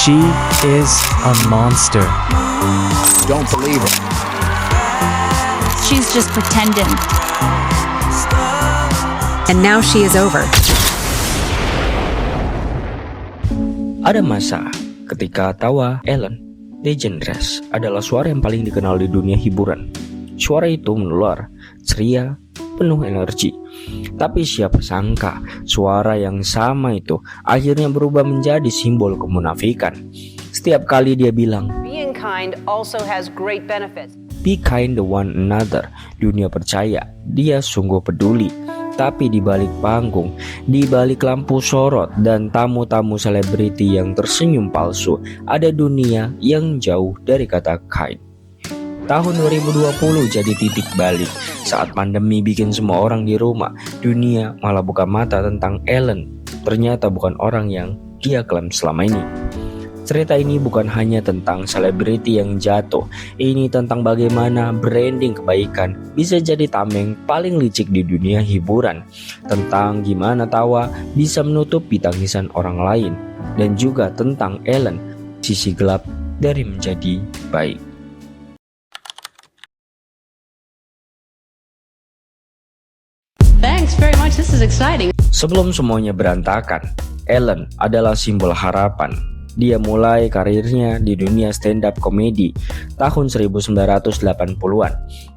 She is a monster. Don't believe it. She's just pretending. And now she is over. Ada masa ketika tawa Ellen DeGeneres adalah suara yang paling dikenal di dunia hiburan. Suara itu menular, ceria, penuh energi. Tapi siapa sangka suara yang sama itu akhirnya berubah menjadi simbol kemunafikan. Setiap kali dia bilang, Being kind also has great benefits. "Be kind to one another," dunia percaya dia sungguh peduli. Tapi di balik panggung, di balik lampu sorot dan tamu-tamu selebriti yang tersenyum palsu, ada dunia yang jauh dari kata kind. Tahun 2020 jadi titik balik. Saat pandemi bikin semua orang di rumah, dunia malah buka mata tentang Ellen. Ternyata bukan orang yang dia klaim selama ini. Cerita ini bukan hanya tentang selebriti yang jatuh. Ini tentang bagaimana branding kebaikan bisa jadi tameng paling licik di dunia hiburan. Tentang gimana tawa bisa menutupi tangisan orang lain. Dan juga tentang Ellen, sisi gelap dari menjadi baik. Thanks very much, this is exciting. Sebelum semuanya berantakan, Ellen adalah simbol harapan. Dia mulai karirnya di dunia stand-up komedi tahun 1980-an.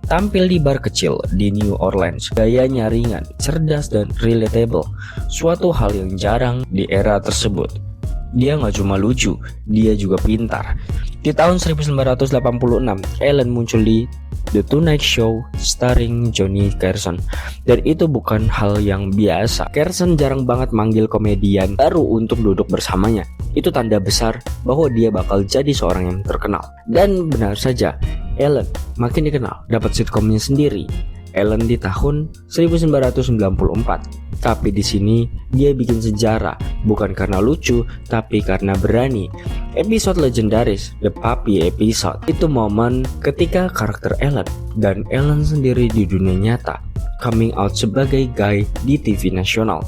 Tampil di bar kecil di New Orleans. Gayanya ringan, cerdas dan relatable. Suatu hal yang jarang di era tersebut. Dia gak cuma lucu, dia juga pintar. Di tahun 1986, Ellen muncul di The Tonight Show starring Johnny Carson. Dan itu bukan hal yang biasa. Carson jarang banget manggil komedian baru untuk duduk bersamanya. Itu tanda besar bahwa dia bakal jadi seorang yang terkenal. Dan benar saja, Ellen makin dikenal, dapat sitkomnya sendiri. Ellen di tahun 1994. Tapi di sini dia bikin sejarah, bukan karena lucu, tapi karena berani. Episode legendaris The Puppy Episode itu momen ketika karakter Ellen dan Ellen sendiri di dunia nyata coming out sebagai gay di TV nasional.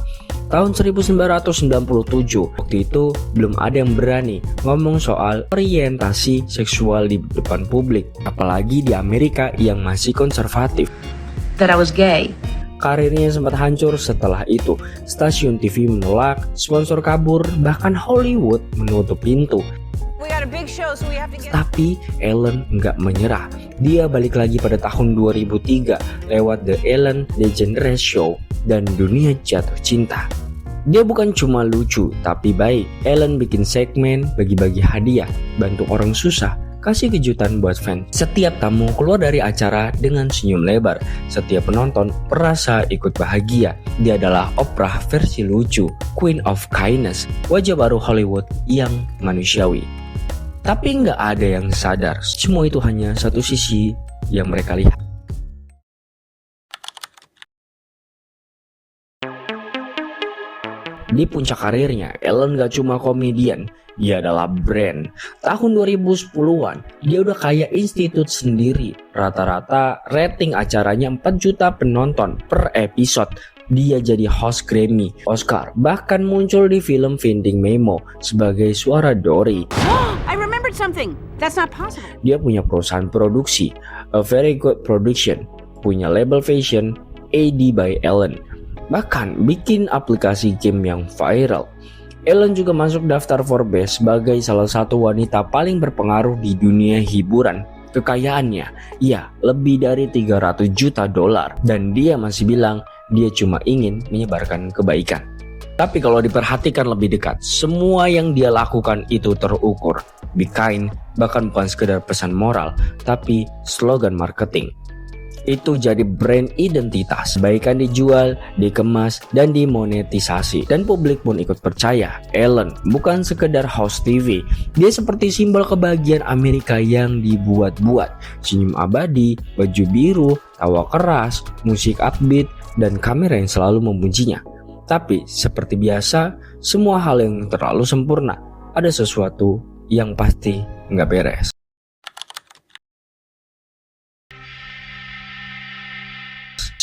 Tahun 1997, waktu itu belum ada yang berani ngomong soal orientasi seksual di depan publik, apalagi di Amerika yang masih konservatif. That I was gay. Karirnya sempat hancur setelah itu. Stasiun TV menolak, sponsor kabur, bahkan Hollywood menutup pintu. Tapi Ellen nggak menyerah. Dia balik lagi pada tahun 2003 lewat The Ellen DeGeneres Show dan dunia jatuh cinta. Dia bukan cuma lucu, tapi baik. Ellen bikin segmen, bagi-bagi hadiah, bantu orang susah, kasih kejutan buat fans. Setiap tamu keluar dari acara dengan senyum lebar. Setiap penonton merasa ikut bahagia. Dia adalah Oprah versi lucu, Queen of Kindness, wajah baru Hollywood yang manusiawi. Tapi nggak ada yang sadar, semua itu hanya satu sisi yang mereka lihat. Di puncak karirnya, Ellen gak cuma komedian, dia adalah brand. Tahun 2010-an, dia udah kayak institut sendiri. Rata-rata rating acaranya 4 juta penonton per episode. Dia jadi host Grammy, Oscar, bahkan muncul di film Finding Nemo sebagai suara Dory. I remembered something. That's not possible. Dia punya perusahaan produksi, A Very Good Production, punya label fashion, AD by Ellen. Bahkan bikin aplikasi game yang viral. Ellen juga masuk daftar Forbes sebagai salah satu wanita paling berpengaruh di dunia hiburan. Kekayaannya, ya, lebih dari 300 juta dolar. Dan dia masih bilang dia cuma ingin menyebarkan kebaikan. Tapi kalau diperhatikan lebih dekat, semua yang dia lakukan itu terukur. Be kind, bahkan bukan sekedar pesan moral, tapi slogan marketing. Itu jadi brand identitas. Kebaikan dijual, dikemas, dan dimonetisasi. Dan publik pun ikut percaya. Ellen bukan sekedar host TV. Dia seperti simbol kebahagiaan Amerika yang dibuat-buat. Senyum abadi, baju biru, tawa keras, musik upbeat, dan kamera yang selalu memujinya. Tapi seperti biasa, semua hal yang terlalu sempurna, ada sesuatu yang pasti nggak beres.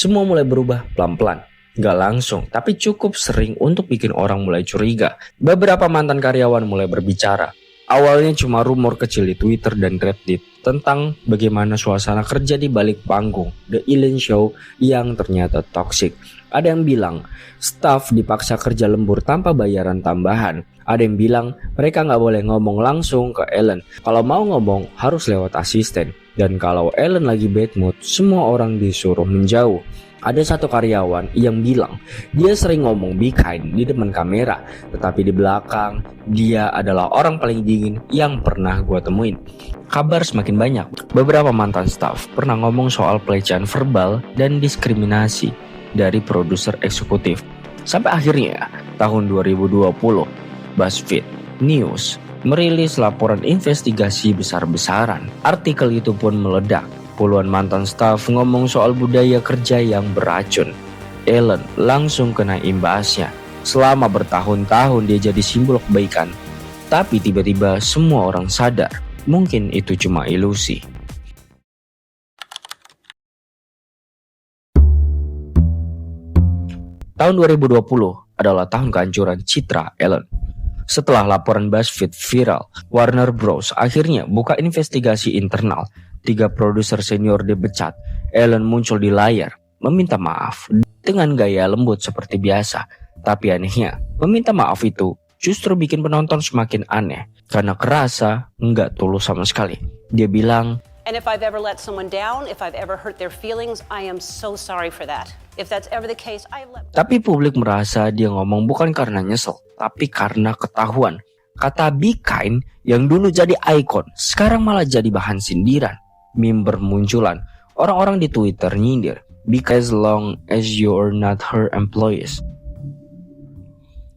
Semua mulai berubah pelan-pelan. Gak langsung, tapi cukup sering untuk bikin orang mulai curiga. Beberapa mantan karyawan mulai berbicara. Awalnya cuma rumor kecil di Twitter dan Reddit tentang bagaimana suasana kerja di balik panggung The Ellen Show yang ternyata toksik. Ada yang bilang staf dipaksa kerja lembur tanpa bayaran tambahan. Ada yang bilang mereka nggak boleh ngomong langsung ke Ellen. Kalau mau ngomong harus lewat asisten. Dan kalau Ellen lagi bad mood, semua orang disuruh menjauh. Ada satu karyawan yang bilang dia sering ngomong be kind di depan kamera, tetapi di belakang dia adalah orang paling dingin yang pernah gua temuin. Kabar semakin banyak. Beberapa mantan staff pernah ngomong soal pelecehan verbal dan diskriminasi dari produser eksekutif. Sampai akhirnya tahun 2020, BuzzFeed News merilis laporan investigasi besar-besaran. Artikel itu pun meledak. Puluhan mantan staf ngomong soal budaya kerja yang beracun. Ellen langsung kena imbasnya. Selama bertahun-tahun dia jadi simbol kebaikan. Tapi tiba-tiba semua orang sadar, mungkin itu cuma ilusi. Tahun 2020 adalah tahun kehancuran citra Ellen. Setelah laporan BuzzFeed viral, Warner Bros. Akhirnya buka investigasi internal. 3 produser senior dipecat. Ellen muncul di layar, meminta maaf dengan gaya lembut seperti biasa. Tapi anehnya, meminta maaf itu justru bikin penonton semakin aneh. Karena kerasa nggak tulus sama sekali. Dia bilang, And if I've ever let someone down, if I've ever hurt their feelings, I am so sorry for that. If that's ever the case, I have let... Tapi publik merasa dia ngomong bukan karena nyesel, tapi karena ketahuan. Kata be kind yang dulu jadi ikon, sekarang malah jadi bahan sindiran. Meme bermunculan. Orang-orang di Twitter nyindir, because long as you are not her employees.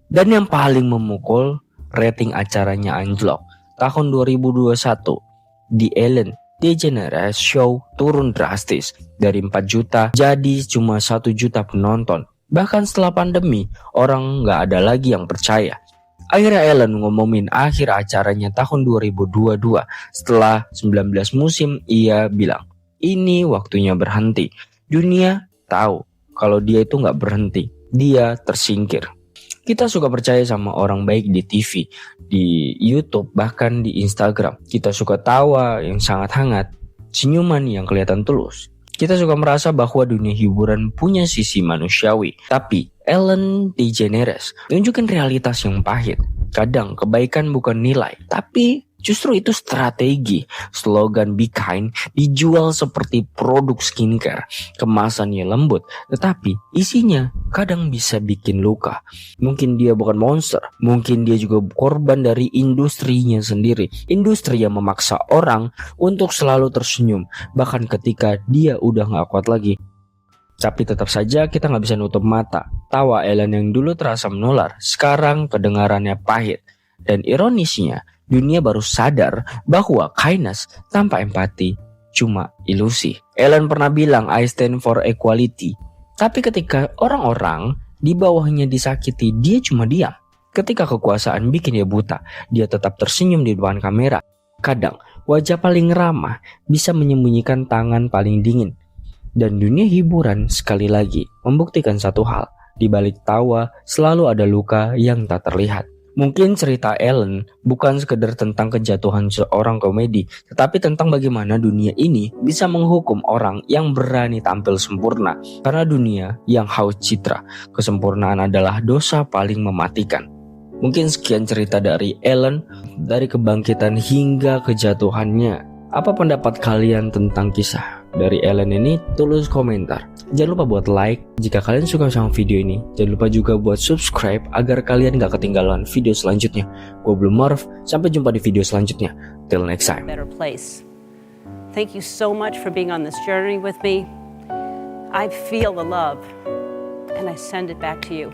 Dan yang paling memukul, rating acaranya anjlok. Tahun 2021, The Ellen DeGeneres Show turun drastis. Dari 4 juta jadi cuma 1 juta penonton. Bahkan setelah pandemi, orang nggak ada lagi yang percaya. Akhirnya Ellen ngumumin akhir acaranya tahun 2022. Setelah 19 musim, ia bilang, ini waktunya berhenti. Dunia tahu kalau dia itu nggak berhenti. Dia tersingkir. Kita suka percaya sama orang baik di TV, di YouTube, bahkan di Instagram. Kita suka tawa yang sangat hangat, senyuman yang kelihatan tulus. Kita suka merasa bahwa dunia hiburan punya sisi manusiawi. Tapi Ellen DeGeneres tunjukin realitas yang pahit. Kadang kebaikan bukan nilai, tapi justru itu strategi. Slogan be kind dijual seperti produk skincare. Kemasannya lembut, tetapi isinya kadang bisa bikin luka. Mungkin dia bukan monster, mungkin dia juga korban dari industrinya sendiri. Industri yang memaksa orang untuk selalu tersenyum, bahkan ketika dia udah gak kuat lagi. Tapi tetap saja kita gak bisa nutup mata. Tawa Ellen yang dulu terasa menular, sekarang kedengarannya pahit. Dan ironisnya, dunia baru sadar bahwa kindness tanpa empati cuma ilusi. Ellen pernah bilang, I stand for equality. Tapi ketika orang-orang di bawahnya disakiti, dia cuma diam. Ketika kekuasaan bikin dia buta, dia tetap tersenyum di depan kamera. Kadang, wajah paling ramah bisa menyembunyikan tangan paling dingin. Dan dunia hiburan sekali lagi membuktikan satu hal. Di balik tawa selalu ada luka yang tak terlihat. Mungkin cerita Ellen bukan sekedar tentang kejatuhan seorang komedi, tetapi tentang bagaimana dunia ini bisa menghukum orang yang berani tampil sempurna. Karena dunia yang haus citra, kesempurnaan adalah dosa paling mematikan. Mungkin sekian cerita dari Ellen, dari kebangkitan hingga kejatuhannya. Apa pendapat kalian tentang kisah dari Ellen ini? Tulis komentar. Jangan lupa buat like jika kalian suka sama video ini. Jangan lupa juga buat subscribe agar kalian gak ketinggalan video selanjutnya. Gue Blue Marv, sampai jumpa di video selanjutnya. Till next time. Better place. Thank you so much for being on this journey with me. I feel the love, and I send it back to you.